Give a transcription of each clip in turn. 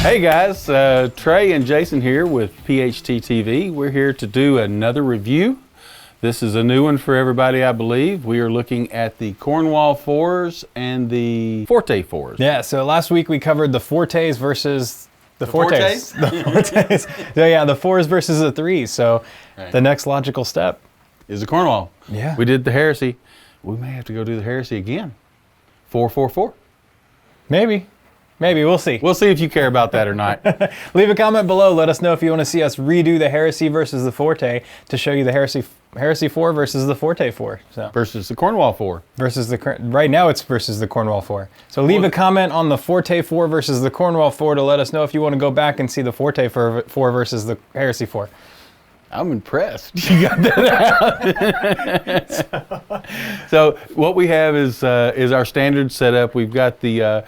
Hey guys, Trey and Jason here with PHT TV. We're here to do another review. This is a new one for everybody, I believe. We are looking at the Cornwall IVs and the Forte IVs. Yeah, so last week we covered the Fortes versus the Fortes. The Fortes. So yeah, the 4s versus the 3s. So the next logical step is the Cornwall. Yeah. We did the Heresy. We may have to go do the Heresy again. 444. Maybe, we'll see. We'll see if you care about that or not. Leave a comment below. Let us know if you want to see us redo the Heresy versus the Forte to show you the Heresy 4 versus the Forte 4. So. Versus the Cornwall 4. Versus right now it's versus the Cornwall 4. So leave a comment on the Forte 4 versus the Cornwall 4 to let us know if you want to go back and see the Forte 4 versus the Heresy 4. I'm impressed. You got that out. So what we have is our standard setup. We've got the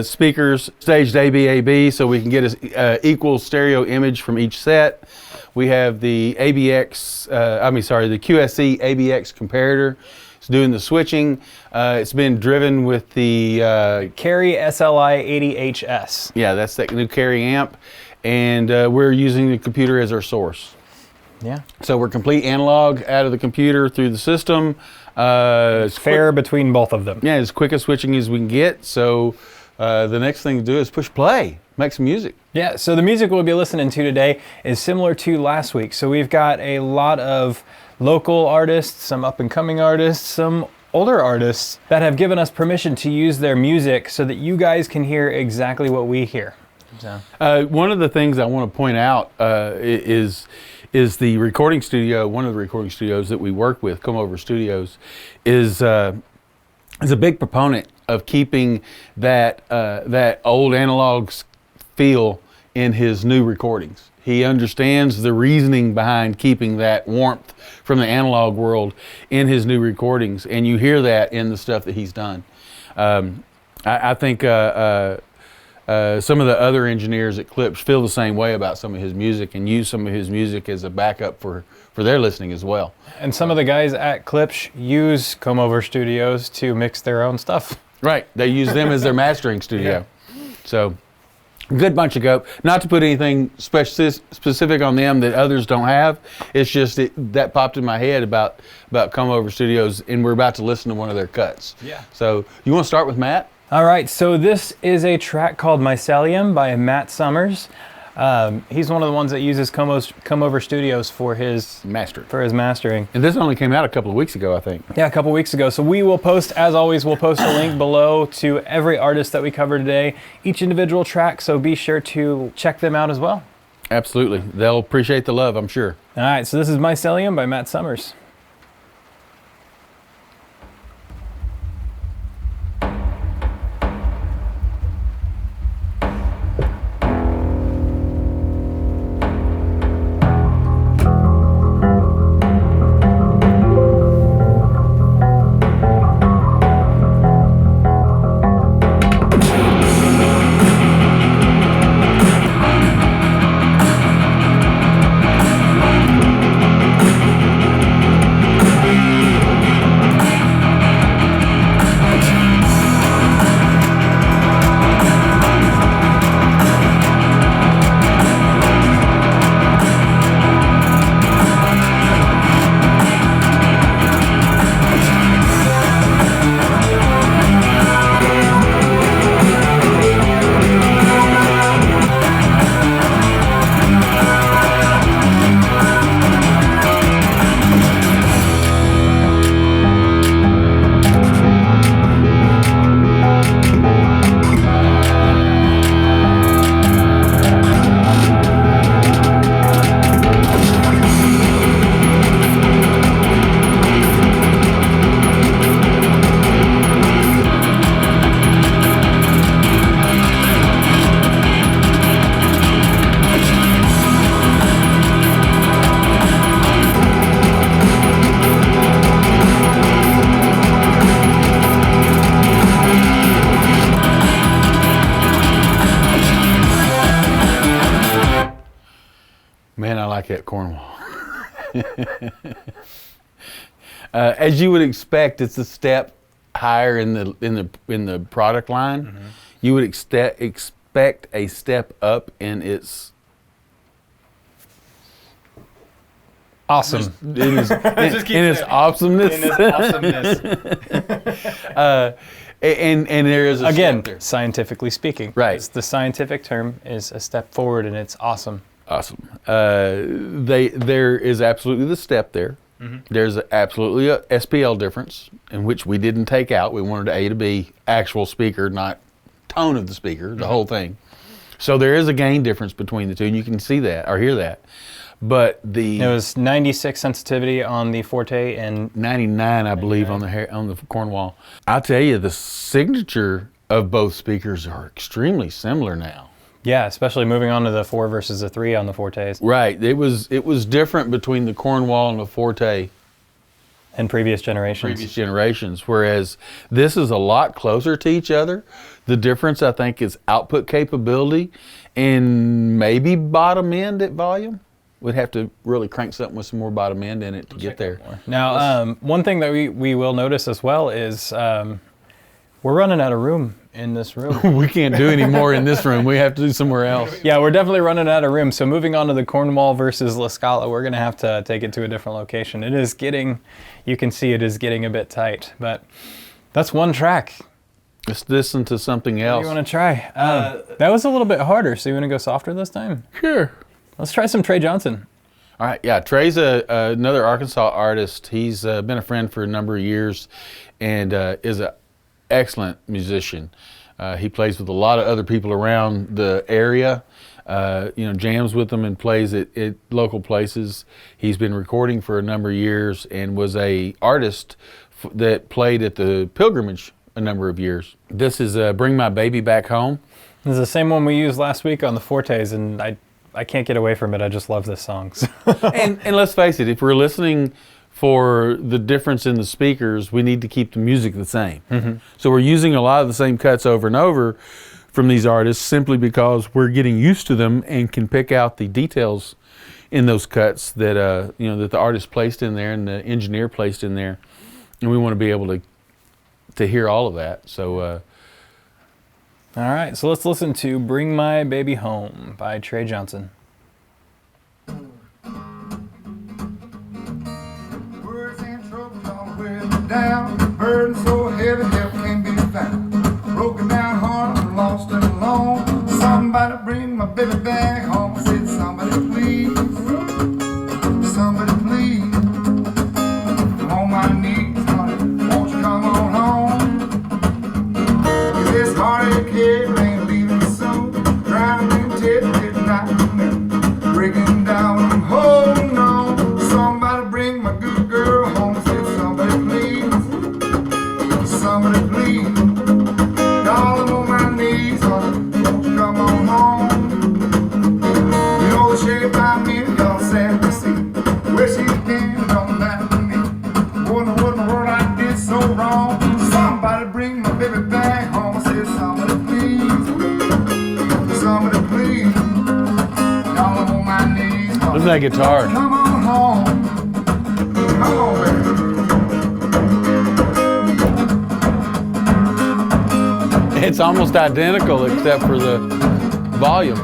speakers staged AB, so we can get an equal stereo image from each set. We have the the QSC ABX comparator. It's doing the switching. It's been driven with the Carry SLI 80HS. Yeah, that's that new Carry amp, and we're using the computer as our source. Yeah. So we're complete analog out of the computer through the system. It's fair between both of them. Yeah, as quick a switching as we can get. So the next thing to do is push play, make some music. Yeah, so the music we'll be listening to today is similar to last week. So we've got a lot of local artists, some up-and-coming artists, some older artists that have given us permission to use their music so that you guys can hear exactly what we hear. So. One of the things I want to point out is the recording studio. One of the recording studios that we work with, Come Over Studios, is a big proponent of keeping that old analog feel in his new recordings. He understands the reasoning behind keeping that warmth from the analog world in his new recordings, and you hear that in the stuff that he's done. I think some of the other engineers at Klipsch feel the same way about some of his music and use some of his music as a backup for their listening as well. And some of the guys at Klipsch use Come Over Studios to mix their own stuff. Right, they use them as their mastering studio. Yeah. So, good bunch of go. Not to put anything specific on them that others don't have. It's just that popped in my head about Come Over Studios, and we're about to listen to one of their cuts. Yeah. So, you want to start with Matt? All right, so this is a track called Mycelium by Matt Summers. He's one of the ones that uses Come Over Studios for his mastering. And this only came out a couple of weeks ago, I think. Yeah, a couple of weeks ago. So we will post, as always, we'll post a link below to every artist that we cover today, each individual track, so be sure to check them out as well. Absolutely. They'll appreciate the love, I'm sure. All right, so this is Mycelium by Matt Summers. Man, I like that Cornwall. As you would expect, it's a step higher in the product line. Mm-hmm. You would expect a step up in its Awesome. in its awesomeness. In its awesomeness. And there is a Again, step there. scientifically speaking. Right. The scientific term is a step forward, and it's awesome. Awesome. There is absolutely the step there. There's absolutely a SPL difference in which we didn't take out. We wanted A to B actual speaker, not tone of the speaker, the whole thing. So there is a gain difference between the two, and you can see that or hear that. But it was 96 sensitivity on the Forte and 99, I believe, on the Cornwall. I'll tell you, the signature of both speakers are extremely similar now. Yeah, especially moving on to the 4 versus the 3 on the Fortes. Right. It was different between the Cornwall and the Forte in previous generations. Whereas this is a lot closer to each other. The difference, I think, is output capability and maybe bottom end at volume. We'd have to really crank something with some more bottom end in it to get there. Now, one thing that we will notice as well is we're running out of room in this room. We can't do any more in this room. We have to do somewhere else. Yeah, we're definitely running out of room. So moving on to the Cornwall versus La Scala, we're going to have to take it to a different location. It is getting, you can see it is getting a bit tight, but that's one track. Let's listen to something else. What do you want to try? That was a little bit harder, so you want to go softer this time? Sure. Let's try some Trey Johnson. All right, yeah, Trey's another Arkansas artist. He's been a friend for a number of years and is an excellent musician. He plays with a lot of other people around the area, jams with them and plays at local places. He's been recording for a number of years and was a artist that played at the Pilgrimage a number of years. This is Bring My Baby Back Home. This is the same one we used last week on the Fortes, and I can't get away from it. I just love this song. and let's face it, if we're listening for the difference in the speakers, we need to keep the music the same. Mm-hmm. So we're using a lot of the same cuts over and over from these artists simply because we're getting used to them and can pick out the details in those cuts that that the artist placed in there and the engineer placed in there, and we want to be able to hear all of that. So. All right, so let's listen to Bring My Baby Home by Trey Johnson. Words and troubles all wear me down. Burden so heavy, help can't be found. Broken down heart, I'm lost and alone. Somebody bring my baby back home. I said, somebody please, somebody please. I'm on my knees, honey, won't you come on home? This heartache here ain't leaving soon. Drowning in tears, it's not me. Breaking down, I'm holding on. Somebody bring my good girl home. Said somebody please, somebody please. Darling, on my knees, honey, won't you come on home? You know the shape I'm in, y'all sad to see. Where she's been, don't matter to me. Wonder what in the world I did so wrong. Somebody bring my baby back home. I said, somebody please, somebody please. Y'all I'm on my knees. Listen to that guitar. Come on home. Come on, baby. It's almost identical except for the volume.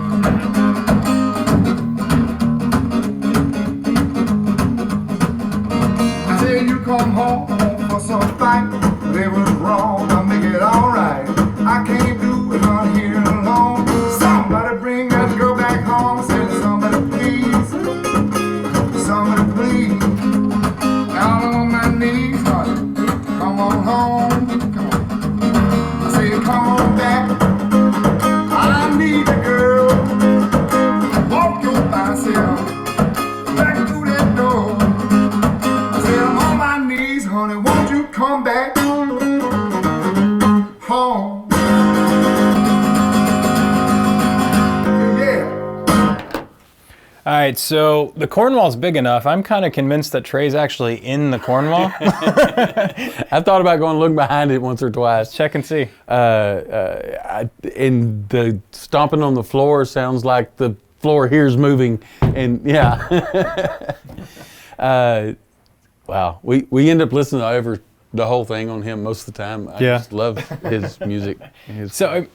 I said, you come home for some fight. They was wrong, I'll make it alright. I can't do it on here alone. Somebody bring that girl back home. I said, somebody please, somebody please. Down on my knees, honey, come on home. Come on. I said, come on back. I need a girl. Walk your myself back through that door. I said, I'm on my knees, honey, won't you come back home? Yeah. All right, so the Cornwall's big enough. I'm kind of convinced that Trey's actually in the Cornwall. I thought about going to look behind it once or twice. Check and see. And the stomping on the floor sounds like the floor here's moving, and yeah. Wow, we end up listening to the whole thing on him most of the time. I just love his music. So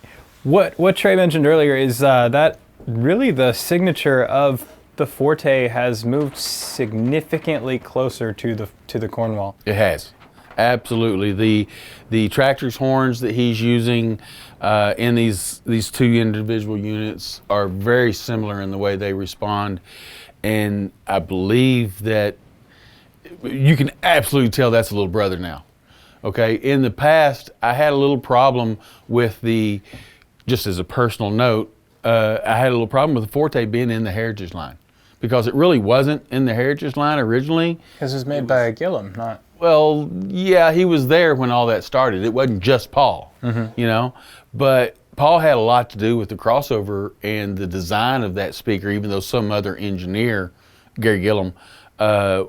What Trey mentioned earlier is that really the signature of the Forte has moved significantly closer to the Cornwall. It has, absolutely. The tractor's horns that he's using in these two individual units are very similar in the way they respond, and I believe that you can absolutely tell that's a little brother now. Okay, in the past, I had a little problem with just as a personal note, I had a little problem with the Forte being in the Heritage line, because it really wasn't in the Heritage line originally. Because it was made by Gillum, not... Well, yeah, he was there when all that started. It wasn't just Paul, you know, but Paul had a lot to do with the crossover and the design of that speaker, even though some other engineer, Gary Gillum, I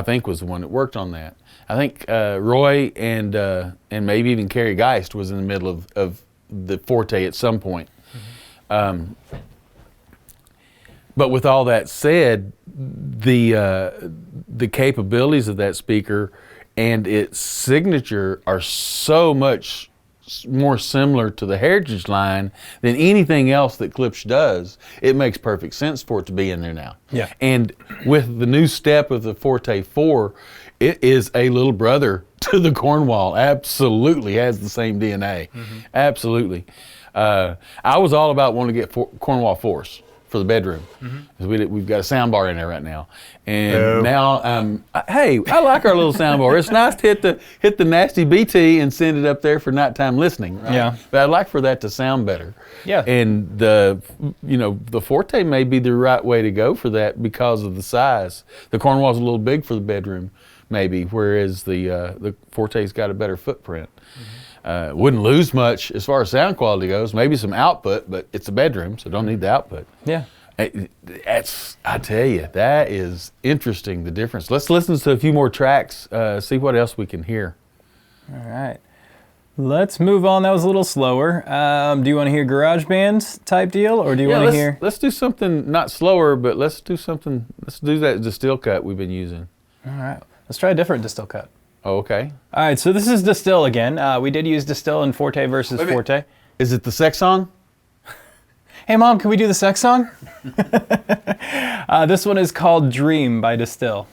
think was the one that worked on that. I think Roy and maybe even Kerry Geist was in the middle of the Forte at some point. But with all that said, the capabilities of that speaker and its signature are so much more similar to the Heritage line than anything else that Klipsch does. It makes perfect sense for it to be in there now. Yeah. And with the new step of the Forte IV, it is a little brother to the Cornwall. Absolutely has the same DNA. Absolutely. I was all about wanting to get Cornwall IVs for the bedroom. We've got a sound bar in there right now, and now hey, I like our little sound bar. It's nice to hit the nasty BT and send it up there for nighttime listening. Right? Yeah, but I'd like for that to sound better. Yeah, and the Forte may be the right way to go for that because of the size. The Cornwall's a little big for the bedroom, maybe, whereas the Forte's got a better footprint. Wouldn't lose much as far as sound quality goes. Maybe some output, but it's a bedroom, so don't need the output. Yeah. I tell you, that is interesting, the difference. Let's listen to a few more tracks, see what else we can hear. All right. Let's move on. That was a little slower. Do you want to hear garage bands type deal, or do you want to hear? Let's do something not slower, but let's do that distill cut we've been using. All right. Let's try a different distill cut. Oh, okay. All right, so this is distill again. We did use distill in Forte versus Forte. Is it the sex song? Hey, Mom, can we do the sex song? This one is called Dream by Distill.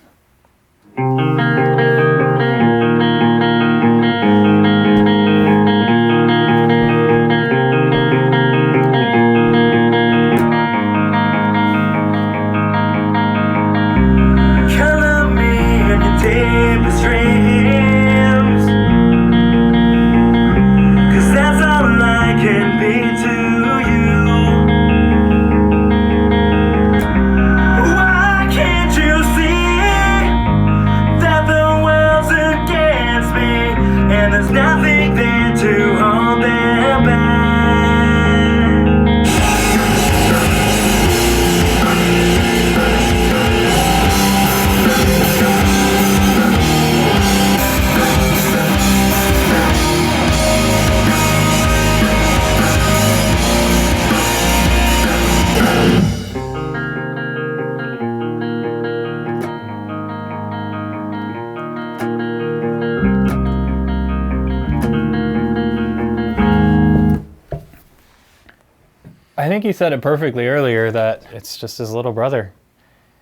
I think he said it perfectly earlier that it's just his little brother.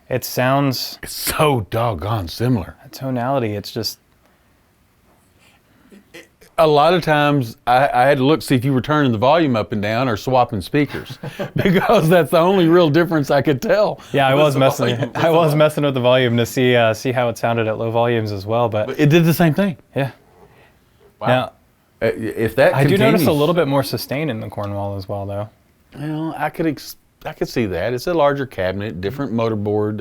It sounds... It's so doggone similar. Tonality, it's just... A lot of times I had to look, see if you were turning the volume up and down or swapping speakers because that's the only real difference I could tell. Yeah, I was messing with the volume to see how it sounded at low volumes as well, but it did the same thing. Yeah. Wow. Now, if that I do notice a little bit more sustain in the Cornwall as well, though. Well, I could see that. It's a larger cabinet, different motorboard.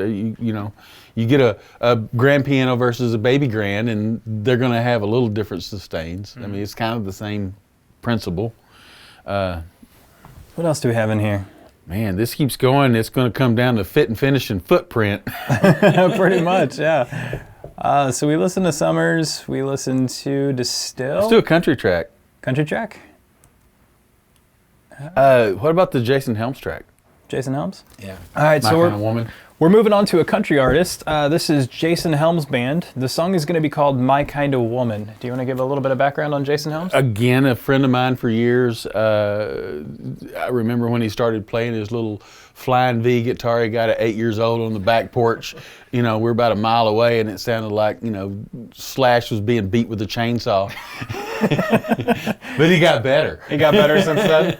You get a grand piano versus a baby grand, and they're going to have a little different sustains. I mean, it's kind of the same principle. What else do we have in here? Man, this keeps going. It's going to come down to fit and finish and footprint. Pretty much, yeah. So we listen to Summers. We listen to Distill. Let's do a country track. Country track? What about the Jason Helms track? Jason Helms? Yeah. All right, My so Kind of Woman. We're moving on to a country artist. This is Jason Helms' band. The song is going to be called My Kind of Woman. Do you want to give a little bit of background on Jason Helms? Again, a friend of mine for years. I remember when he started playing his little flying V guitar. He got at 8 years old on the back porch. You know, we're about a mile away, and it sounded like, you know, Slash was being beat with a chainsaw. But he got better. He got better since then.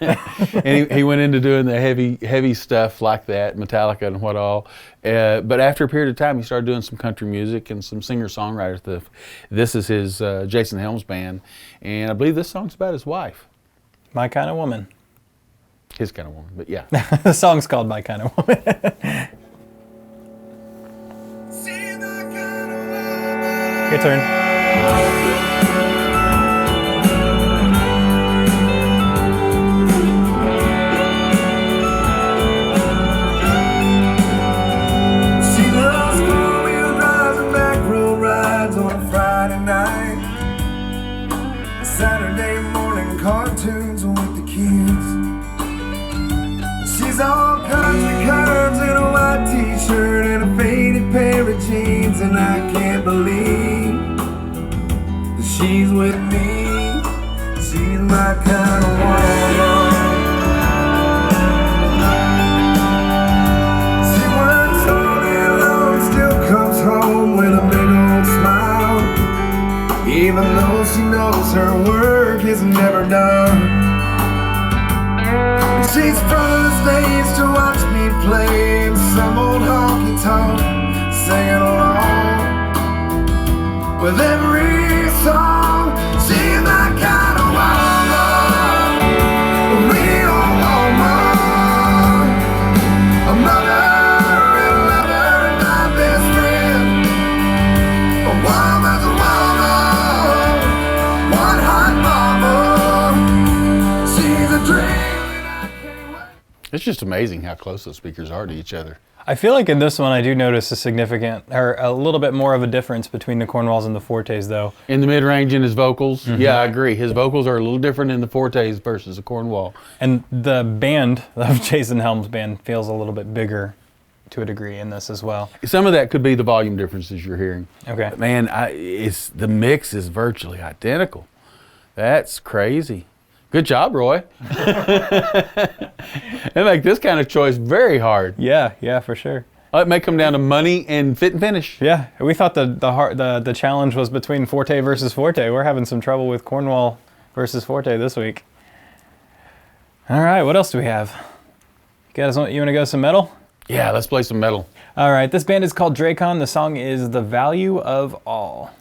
And he went into doing the heavy stuff like that, Metallica and what all. But after a period of time, he started doing some country music and some singer-songwriter stuff. This is his Jason Helms band, and I believe this song's about his wife. My Kind of Woman. His kind of woman, but yeah. The song's called My Kind of Woman. Your turn. Saturday morning cartoons with the kids. She's all country curves in a white t-shirt and a faded pair of jeans, and I can't believe that she's with me. She's my kind of woman. She works all day long, still comes home with a big old smile, even though she knows her work is never done. She's front of the stage to watch me play some old honky tonk, singing along with every song. She's my kind of woman, a real woman, a mother and lover and my best friend. A woman's a woman, one hot mama. She's a dream. It's just amazing how close those speakers are to each other. I feel like in this one I do notice a significant, or a little bit more of a difference between the Cornwalls and the Fortes though. In the mid-range in his vocals, yeah, I agree. His vocals are a little different in the Fortes versus the Cornwall. And the band of Jason Helms' band feels a little bit bigger to a degree in this as well. Some of that could be the volume differences you're hearing. Okay. But man, the mix is virtually identical. That's crazy. Good job, Roy. They make this kind of choice very hard. Yeah, for sure. It may come down to money and fit and finish. Yeah, we thought the challenge was between Forte versus Forte. We're having some trouble with Cornwall versus Forte this week. All right, what else do we have? You want to go some metal? Yeah, let's play some metal. All right, this band is called Dracon. The song is The Value of All.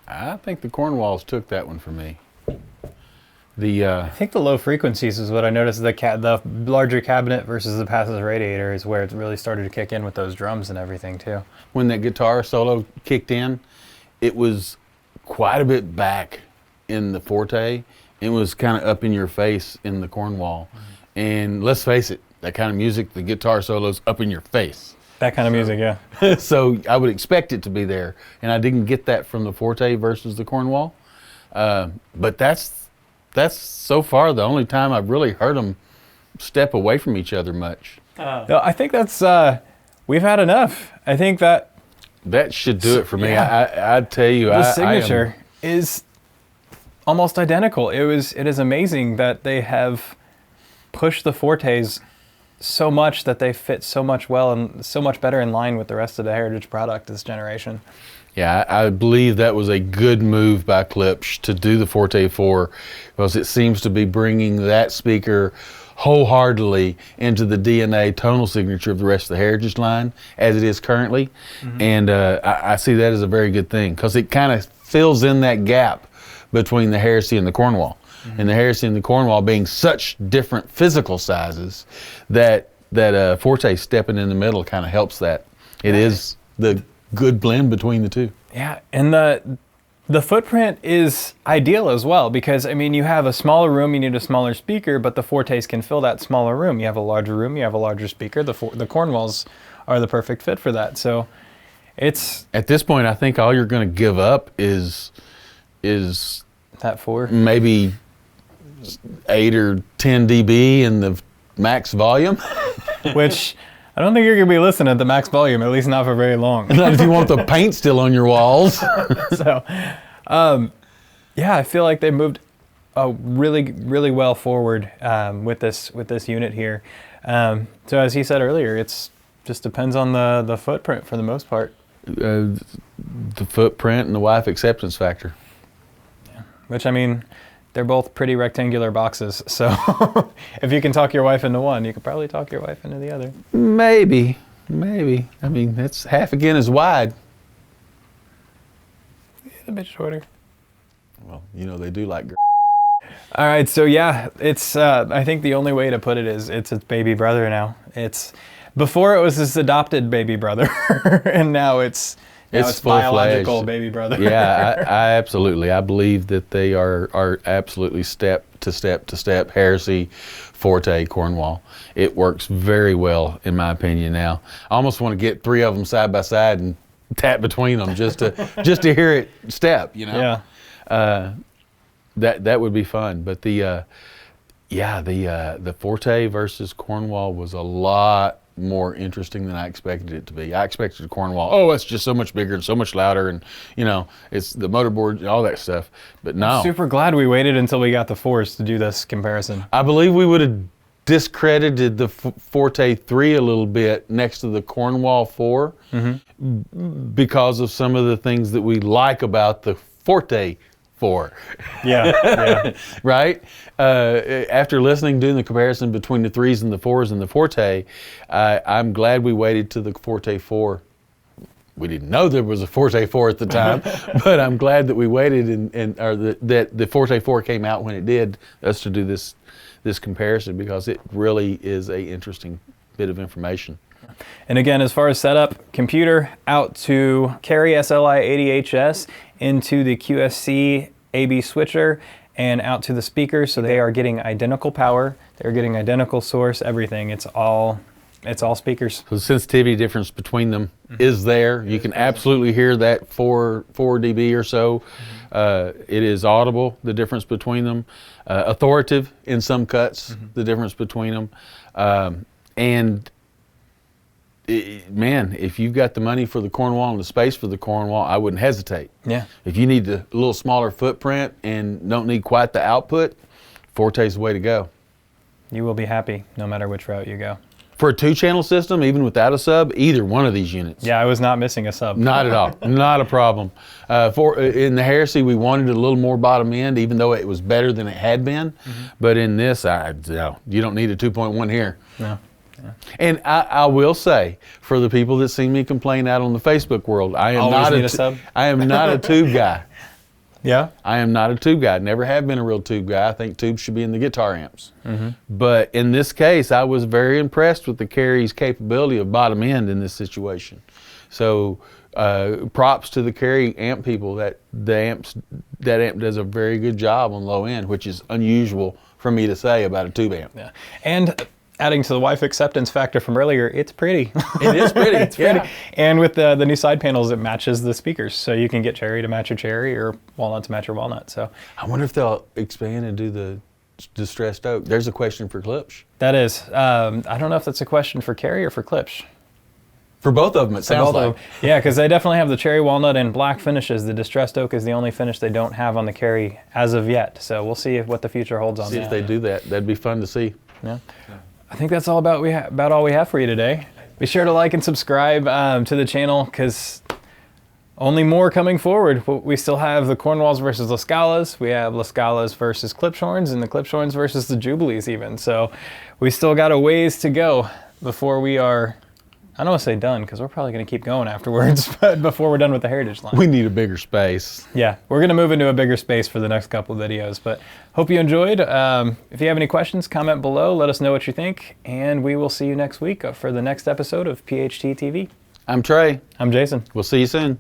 I think the Cornwalls took that one for me. I think the low frequencies is what I noticed. The larger cabinet versus the passive radiator is where it really started to kick in with those drums and everything too. When that guitar solo kicked in, it was quite a bit back in the Forte. It was kind of up in your face in the Cornwall. And let's face it, that kind of music, the guitar solo's up in your face. That kind of music, yeah. So I would expect it to be there. And I didn't get that from the Forte versus the Cornwall. But that's so far the only time I've really heard them step away from each other much. No, I think that's, we've had enough. I think that should do it for me. Yeah. I'd tell you, the signature is almost identical. It is amazing that they have pushed the Fortes so much that they fit so much well and so much better in line with the rest of the Heritage product this generation. Yeah, I believe that was a good move by Klipsch to do the Forte IV, because it seems to be bringing that speaker wholeheartedly into the DNA tonal signature of the rest of the Heritage line as it is currently. And I see that as a very good thing, because it kind of fills in that gap between the Heresy and the Cornwall. And the Heresy and the Cornwall being such different physical sizes that Forte stepping in the middle kind of helps that. It is the good blend between the two. Yeah, and the footprint is ideal as well, because I mean, you have a smaller room, you need a smaller speaker, but the Fortes can fill that smaller room. You have a larger room, you have a larger speaker. The Cornwalls are the perfect fit for that. So it's at this point, I think all you're going to give up is that 4, maybe 8 or 10 dB in the max volume. which I don't think you're going to be listening at the max volume, at least not for very long. Not if you want the paint still on your walls. So, yeah, I feel like they moved really, really well forward with this unit here. So as he said earlier, it's just depends on the footprint for the most part. The footprint and the wife acceptance factor. Yeah. Which, I mean, they're both pretty rectangular boxes, so if you can talk your wife into one, you could probably talk your wife into the other. Maybe. I mean, that's half again as wide. Yeah, a bit shorter. Well, you know, they do like girls. All right, so yeah, it's, I think the only way to put it is it's its baby brother now. Before it was his adopted baby brother, and now it's biological baby brother. Yeah, I absolutely. I believe that they are absolutely step to step Heresy, Forte, Cornwall. It works very well, in my opinion. Now, I almost want to get 3 of them side by side and tap between them just to hear it step. You know. Yeah. That would be fun. But the Forte versus Cornwall was a lot more interesting than I expected it to be. I expected Cornwall, oh, it's just so much bigger and so much louder, and you know, it's the motorboard and all that stuff. But no. I'm super glad we waited until we got the Force to do this comparison. I believe we would have discredited the Forte III a little bit next to the Cornwall IV because of some of the things that we like about the Forte IV. Yeah. Right? After doing the comparison between the 3s and the 4s and the Forte, I'm glad we waited to the Forte IV. We didn't know there was a Forte IV at the time, but I'm glad that we waited that the Forte IV came out when it did, us to do this comparison, because it really is a interesting bit of information. And again, as far as setup, computer out to carry SLI 80HS into the QSC AB switcher and out to the speakers, so they are getting identical power, they're getting identical source, everything. It's all speakers. So the sensitivity difference between them is there. You can absolutely hear that 4 dB or so. It is audible, the difference between them. Authoritative in some cuts, the difference between them. Man, if you've got the money for the Cornwall and the space for the Cornwall, I wouldn't hesitate. Yeah. If you need a little smaller footprint and don't need quite the output, Forte's the way to go. You will be happy no matter which route you go. For a 2-channel system, even without a sub, either one of these units. Yeah, I was not missing a sub. Not at all. Not a problem. In the Heresy, we wanted a little more bottom end, even though it was better than it had been. But in this, no, you don't need a 2.1 here. No. Yeah. And I will say, for the people that see me complain out on the Facebook world, I am not a tube guy. Yeah. I am not a tube guy. Never have been a real tube guy. I think tubes should be in the guitar amps. But in this case, I was very impressed with the Carry's capability of bottom end in this situation. So props to the Carry amp people. That amp does a very good job on low end, which is unusual for me to say about a tube amp. Yeah. And adding to the wife acceptance factor from earlier, it's pretty. It is pretty. It's pretty. And with the new side panels, it matches the speakers. So you can get cherry to match your cherry or walnut to match your walnut. So I wonder if they'll expand and do the distressed oak. There's a question for Klipsch. that is, I don't know if that's a question for Carry or for Klipsch. For both of them, it sounds Both like. of them. Yeah, because they definitely have the cherry walnut and black finishes. The distressed oak is the only finish they don't have on the Carry as of yet. So we'll see what the future holds on See that. if they do that. That'd be fun to see. Yeah. I think that's all about all we have for you today. Be sure to like and subscribe to the channel because only more coming forward. We still have the Cornwalls versus La Scalas. We have La Scalas versus Klipsch horns and the Klipsch horns versus the Jubilees even. So we still got a ways to go before we are, I don't want to say done because we're probably going to keep going afterwards, but before we're done with the Heritage line. We need a bigger space. Yeah, we're going to move into a bigger space for the next couple of videos, but hope you enjoyed. If you have any questions, comment below, let us know what you think, and we will see you next week for the next episode of PHT TV. I'm Trey. I'm Jason. We'll see you soon.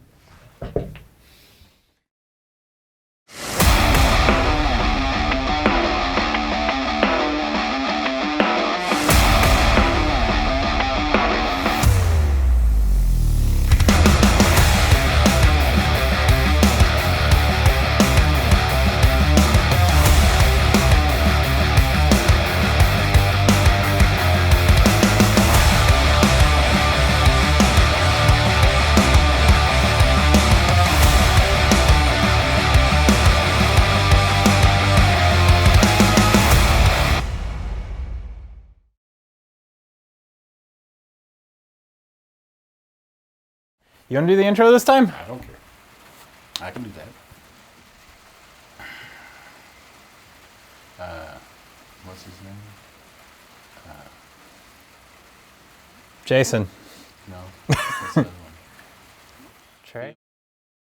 You want to do the intro this time? I don't care. I can do that. What's his name? Jason. No. What's the other one?